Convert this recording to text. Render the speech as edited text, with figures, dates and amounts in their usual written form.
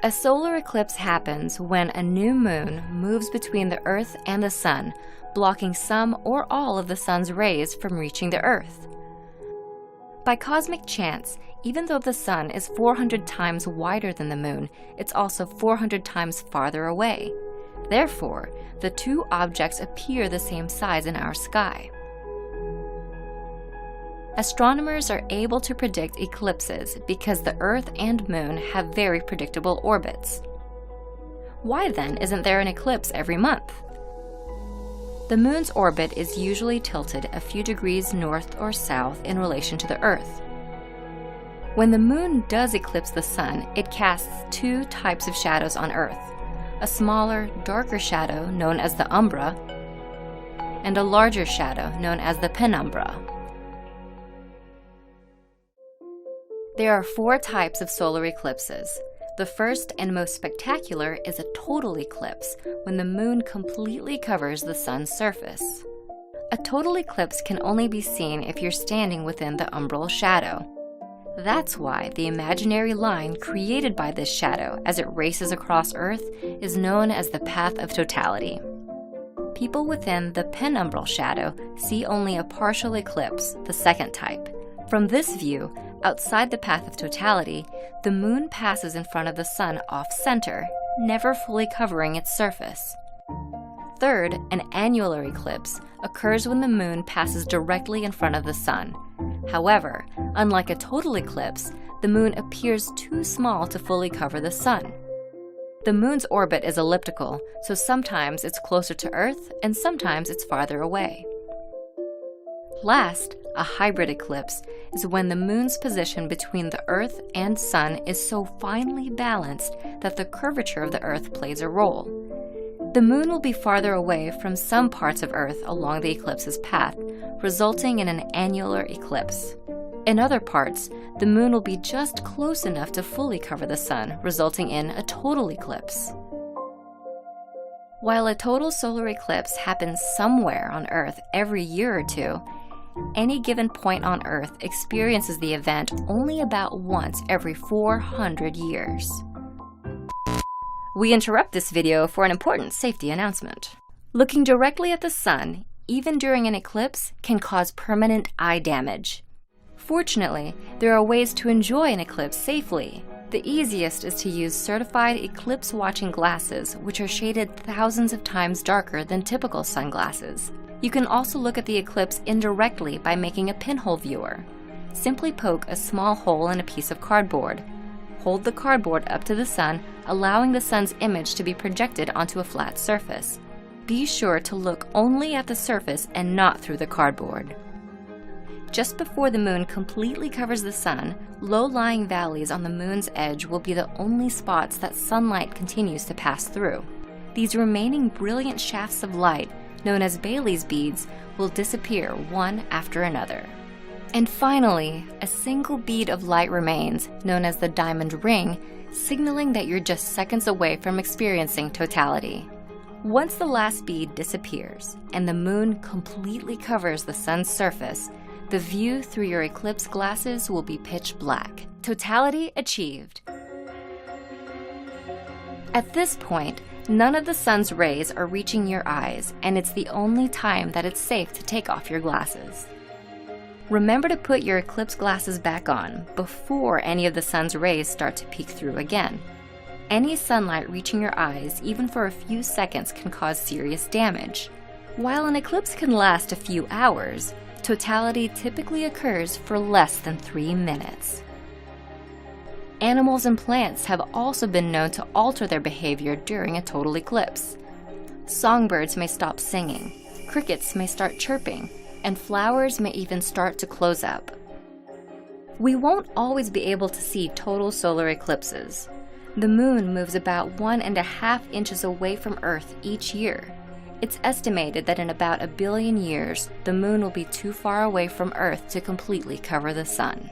A solar eclipse happens when a new moon moves between the Earth and the Sun, blocking some or all of the Sun's rays from reaching the Earth. By cosmic chance, even though the Sun is 400 times wider than the Moon, it's also 400 times farther away. Therefore, the two objects appear the same size in our sky. Astronomers are able to predict eclipses because the Earth and Moon have very predictable orbits. Why then isn't there an eclipse every month? The Moon's orbit is usually tilted a few degrees north or south in relation to the Earth. When the Moon does eclipse the Sun, it casts two types of shadows on Earth: a smaller, darker shadow known as the umbra, and a larger shadow known as the penumbra. There are four types of solar eclipses. The first and most spectacular is a total eclipse, when the Moon completely covers the Sun's surface. A total eclipse can only be seen if you're standing within the umbral shadow. That's why the imaginary line created by this shadow as it races across Earth is known as the path of totality. People within the penumbral shadow see only a partial eclipse, the second type. From this view, outside the path of totality, the Moon passes in front of the Sun off-center, never fully covering its surface. Third, an annular eclipse occurs when the Moon passes directly in front of the Sun. However, unlike a total eclipse, the Moon appears too small to fully cover the Sun. The Moon's orbit is elliptical, so sometimes it's closer to Earth and sometimes it's farther away. Last, a hybrid eclipse is when the Moon's position between the Earth and Sun is so finely balanced that the curvature of the Earth plays a role. The Moon will be farther away from some parts of Earth along the eclipse's path, resulting in an annular eclipse. In other parts, the Moon will be just close enough to fully cover the Sun, resulting in a total eclipse. While a total solar eclipse happens somewhere on Earth every year or two, any given point on Earth experiences the event only about once every 400 years. We interrupt this video for an important safety announcement. Looking directly at the Sun, even during an eclipse, can cause permanent eye damage. Fortunately, there are ways to enjoy an eclipse safely. The easiest is to use certified eclipse-watching glasses, which are shaded thousands of times darker than typical sunglasses. You can also look at the eclipse indirectly by making a pinhole viewer. Simply poke a small hole in a piece of cardboard. Hold the cardboard up to the Sun, allowing the Sun's image to be projected onto a flat surface. Be sure to look only at the surface and not through the cardboard. Just before the Moon completely covers the Sun, low-lying valleys on the Moon's edge will be the only spots that sunlight continues to pass through. These remaining brilliant shafts of light, known as Bailey's beads, will disappear one after another. And finally, a single bead of light remains, known as the diamond ring, signaling that you're just seconds away from experiencing totality. Once the last bead disappears and the Moon completely covers the Sun's surface, the view through your eclipse glasses will be pitch black. Totality achieved. At this point, none of the Sun's rays are reaching your eyes, and it's the only time that it's safe to take off your glasses. Remember to put your eclipse glasses back on before any of the Sun's rays start to peek through again. Any sunlight reaching your eyes, even for a few seconds, can cause serious damage. While an eclipse can last a few hours, totality typically occurs for less than 3 minutes. Animals and plants have also been known to alter their behavior during a total eclipse. Songbirds may stop singing, crickets may start chirping, and flowers may even start to close up. We won't always be able to see total solar eclipses. The Moon moves about 1.5 inches away from Earth each year. It's estimated that in about 1 billion years, the Moon will be too far away from Earth to completely cover the Sun.